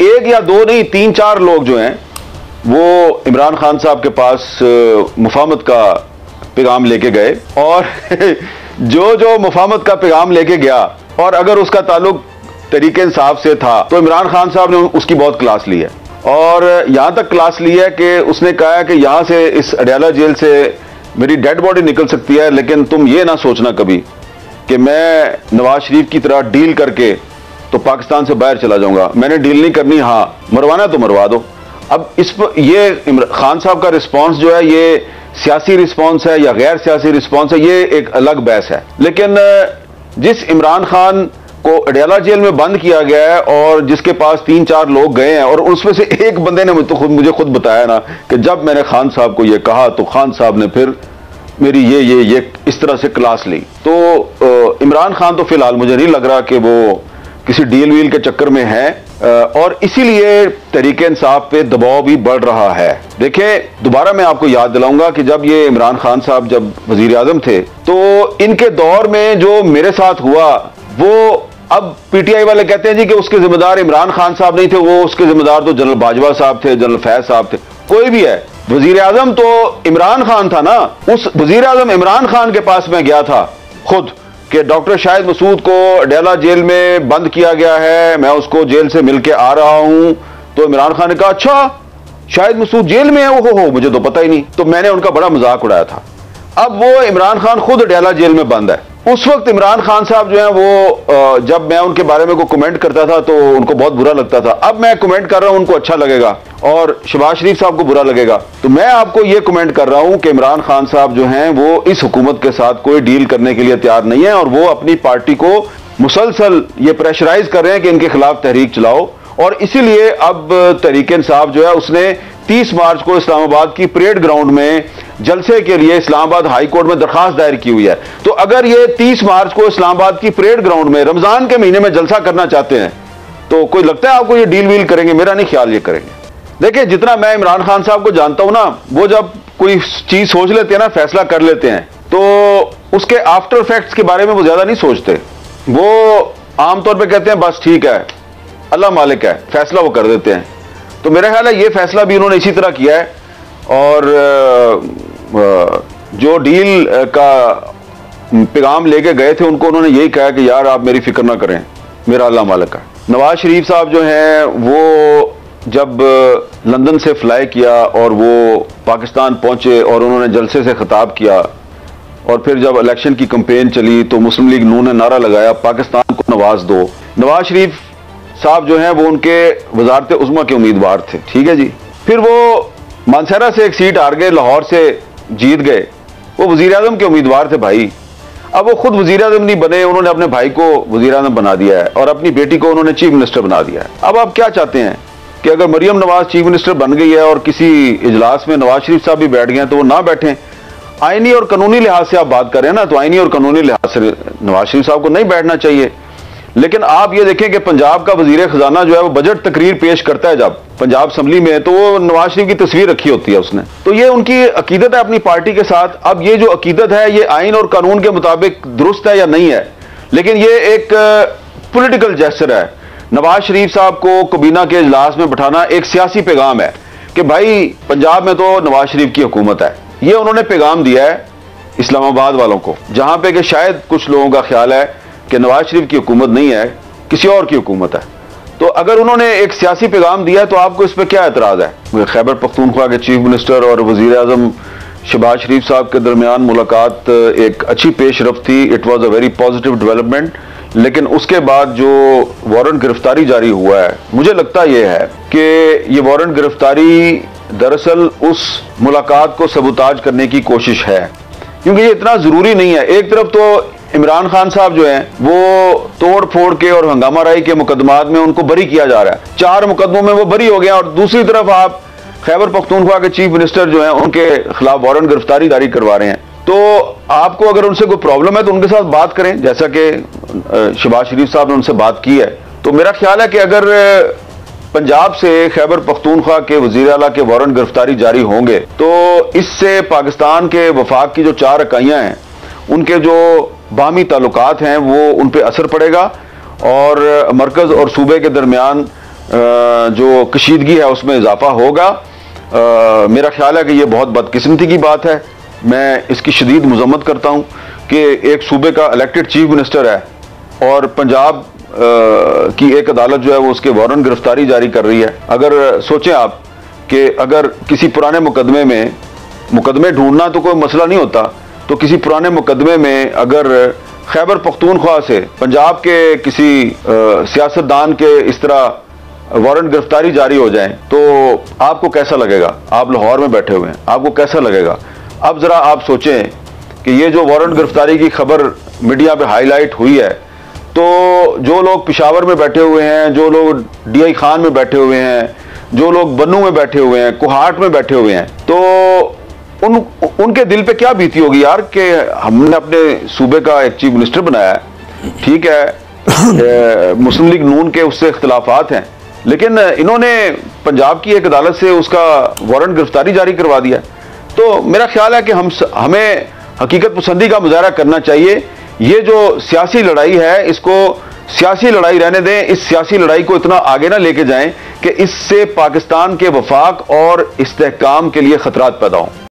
एक या दो नहीं, 3-4 लोग जो हैं वो इमरान खान साहब के पास मुफाहमत का पैगाम लेके गए, और जो मुफाहमत का पैगाम लेके गया और अगर उसका ताल्लुक तहरीक इंसाफ से था तो इमरान खान साहब ने उसकी बहुत क्लास ली है। और यहां तक क्लास ली है कि उसने कहा है कि यहां से इस अडयाला जेल से मेरी डेड बॉडी निकल सकती है, लेकिन तुम ये ना सोचना कभी कि मैं नवाज शरीफ की तरह डील करके तो पाकिस्तान से बाहर चला जाऊंगा। मैंने डील नहीं करनी, हाँ मरवाना तो मरवा दो। अब इस पर ये खान साहब का रिस्पॉन्स जो है ये सियासी रिस्पॉन्स है या गैर सियासी रिस्पॉन्स है, ये एक अलग बहस है। लेकिन जिस इमरान खान को अडयाला जेल में बंद किया गया है और जिसके पास 3-4 लोग गए हैं, और उसमें से एक बंदे ने मुझे खुद बताया ना कि जब मैंने खान साहब को ये कहा तो खान साहब ने फिर मेरी ये इस तरह से क्लास ली। तो इमरान खान तो फिलहाल मुझे नहीं लग रहा कि वो किसी डील वील के चक्कर में है, और इसीलिए तहरीक इंसाफ पे दबाव भी बढ़ रहा है। देखिए, दोबारा मैं आपको याद दिलाऊंगा कि जब ये इमरान खान साहब जब वजीर आजम थे तो इनके दौर में जो मेरे साथ हुआ वो, अब पीटीआई वाले कहते हैं जी कि उसके जिम्मेदार इमरान खान साहब नहीं थे, वो उसके जिम्मेदार तो जनरल बाजवा साहब थे, जनरल फैज साहब थे, कोई भी है। वजीर आजम तो इमरान खान था ना। उस वजीर आजम इमरान खान के पास मैं गया था खुद कि डॉक्टर शाहिद मसूद को अडयाला जेल में बंद किया गया है, मैं उसको जेल से मिलके आ रहा हूं। तो इमरान खान ने कहा अच्छा शाहिद मसूद जेल में है, वो हो मुझे तो पता ही नहीं। तो मैंने उनका बड़ा मजाक उड़ाया था। अब वो इमरान खान खुद अडयाला जेल में बंद है। उस वक्त इमरान खान साहब जो है वो जब मैं उनके बारे में को कमेंट करता था तो उनको बहुत बुरा लगता था। अब मैं कमेंट कर रहा हूं, उनको अच्छा लगेगा और शहबाज शरीफ साहब को बुरा लगेगा। तो मैं आपको ये कमेंट कर रहा हूं कि इमरान खान साहब जो हैं वो इस हुकूमत के साथ कोई डील करने के लिए तैयार नहीं है, और वो अपनी पार्टी को मुसलसल ये प्रेशराइज कर रहे हैं कि इनके खिलाफ तहरीक चलाओ। और इसीलिए अब तहरीक इंसाफ जो है उसने 30 मार्च को इस्लामाबाद की परेड ग्राउंड में जलसे के लिए इस्लामाबाद हाई कोर्ट में दरखास्त दायर की हुई है। तो अगर ये 30 मार्च को इस्लामाबाद की परेड ग्राउंड में रमजान के महीने में जलसा करना चाहते हैं तो कोई लगता है आपको ये डील वील करेंगे? मेरा नहीं ख्याल ये करेंगे। देखिए, जितना मैं इमरान खान साहब को जानता हूं ना, वो जब कोई चीज सोच लेते हैं ना, फैसला कर लेते हैं, तो उसके आफ्टर इफेक्ट्स के बारे में वो ज्यादा नहीं सोचते। वो आमतौर पर कहते हैं बस ठीक है, अल्लाह मालिक है, फैसला वो कर देते हैं। तो मेरा ख्याल है ये फैसला भी उन्होंने इसी तरह किया है। और जो डील का पैगाम लेके गए थे उनको उन्होंने यही कहा कि यार आप मेरी फिक्र ना करें, मेरा अल्लाह मालिक है। नवाज शरीफ साहब जो हैं वो जब लंदन से फ्लाई किया और वो पाकिस्तान पहुंचे और उन्होंने जलसे से खिताब किया, और फिर जब इलेक्शन की कैंपेन चली तो मुस्लिम लीग नून ने नारा लगाया पाकिस्तान को नवाज दो। नवाज शरीफ साहब जो हैं वो उनके वजारत उज़्मा के उम्मीदवार थे, ठीक है जी। फिर वो मानसरा से एक सीट हार गए, लाहौर से जीत गए, वो वजीर आजम के उम्मीदवार थे भाई। अब वो खुद वजीर आजम नहीं बने, उन्होंने अपने भाई को वजीर आजम बना दिया है और अपनी बेटी को उन्होंने चीफ मिनिस्टर बना दिया है। अब आप क्या चाहते हैं कि अगर मरियम नवाज चीफ मिनिस्टर बन गई है और किसी इजलास में नवाज शरीफ साहब भी बैठ गए तो वो ना बैठे? आईनी और कानूनी लिहाज से आप बात कर रहे हैं ना, तो आईनी और कानूनी लिहाज से नवाज शरीफ साहब को नहीं बैठना चाहिए। लेकिन आप ये देखें कि पंजाब का वजीर खजाना जो है वो बजट तकरीर पेश करता है जब पंजाब असम्बली में, तो वो नवाज शरीफ की तस्वीर रखी होती है उसने। तो ये उनकी अकीदत है अपनी पार्टी के साथ। अब ये जो अकीदत है ये आइन और कानून के मुताबिक दुरुस्त है या नहीं है, लेकिन ये एक पॉलिटिकल जेस्चर है। नवाज शरीफ साहब को काबीना के इजलास में बैठाना एक सियासी पैगाम है कि भाई पंजाब में तो नवाज शरीफ की हुकूमत है। ये उन्होंने पैगाम दिया है इस्लामाबाद वालों को, जहां पे कि शायद कुछ लोगों का ख्याल है कि नवाज शरीफ की हुकूमत नहीं है, किसी और की हुकूमत है। तो अगर उन्होंने एक सियासी पैगाम दिया है तो आपको इस पर क्या एतराज है? खैबर पख्तूनख्वा के चीफ मिनिस्टर और वजीर आजम शहबाज शरीफ साहब के दरमियान मुलाकात एक अच्छी पेशरफ्त थी, it was a very positive development. लेकिन उसके बाद जो वारंट गिरफ्तारी जारी हुआ है, मुझे लगता यह है कि ये वारंट गिरफ्तारी दरअसल उस मुलाकात को सबूताज करने की कोशिश है, क्योंकि ये इतना जरूरी नहीं है। एक तरफ तो इमरान खान साहब जो हैं वो तोड़ फोड़ के और हंगामा राई के मुकदमात में उनको बरी किया जा रहा है, 4 मुकदमों में वो बरी हो गया, और दूसरी तरफ आप खैबर पख्तूनख्वा के चीफ मिनिस्टर जो हैं उनके खिलाफ वारंट गिरफ्तारी जारी करवा रहे हैं। तो आपको अगर उनसे कोई प्रॉब्लम है तो उनके साथ बात करें, जैसा कि शहबाज शरीफ साहब ने उनसे बात की है। तो मेरा ख्याल है कि अगर पंजाब से खैबर पख्तूनख्वा के वजीर आला के वारंट गिरफ्तारी जारी होंगे तो इससे पाकिस्तान के वफाक की जो 4 इकाइयां हैं उनके जो बामी ताल्लुकात हैं वो उन पर असर पड़ेगा, और मरकज और सूबे के दरमियान जो कशीदगी है उसमें इजाफा होगा। मेरा ख्याल है कि ये बहुत बदकिस्मती की बात है। मैं इसकी शदीद मजम्मत करता हूँ कि एक सूबे का इलेक्टेड चीफ मिनिस्टर है और पंजाब की एक अदालत जो है वो उसके वारंट गिरफ्तारी जारी कर रही है। अगर सोचें आप कि अगर किसी पुराने मुकदमे ढूंढना तो कोई मसला नहीं होता, तो किसी पुराने मुकदमे में अगर खैबर पख्तूनख्वा से पंजाब के किसी सियासतदान के इस तरह वारंट गिरफ्तारी जारी हो जाए तो आपको कैसा लगेगा? आप लाहौर में बैठे हुए हैं, आपको कैसा लगेगा? अब जरा आप सोचें कि ये जो वारंट गिरफ्तारी की खबर मीडिया पे हाईलाइट हुई है, तो जो लोग पेशावर में बैठे हुए हैं, जो लोग डीआई खान में बैठे हुए हैं, जो लोग बन्नू में बैठे हुए हैं, कोहाट में बैठे हुए हैं, तो उनके दिल पे क्या बीती होगी यार कि हमने अपने सूबे का एक चीफ मिनिस्टर बनाया है। ठीक है, मुस्लिम लीग नून के उससे इख्तिलाफात हैं, लेकिन इन्होंने पंजाब की एक अदालत से उसका वारंट गिरफ्तारी जारी करवा दिया। तो मेरा ख्याल है कि हमें हकीकत पसंदी का मुजाहरा करना चाहिए। ये जो सियासी लड़ाई है इसको सियासी लड़ाई रहने दें। इस सियासी लड़ाई को इतना आगे ना लेके जाएं कि इससे पाकिस्तान के वफाक और इस्तेहकाम के लिए खतरात पैदा हों।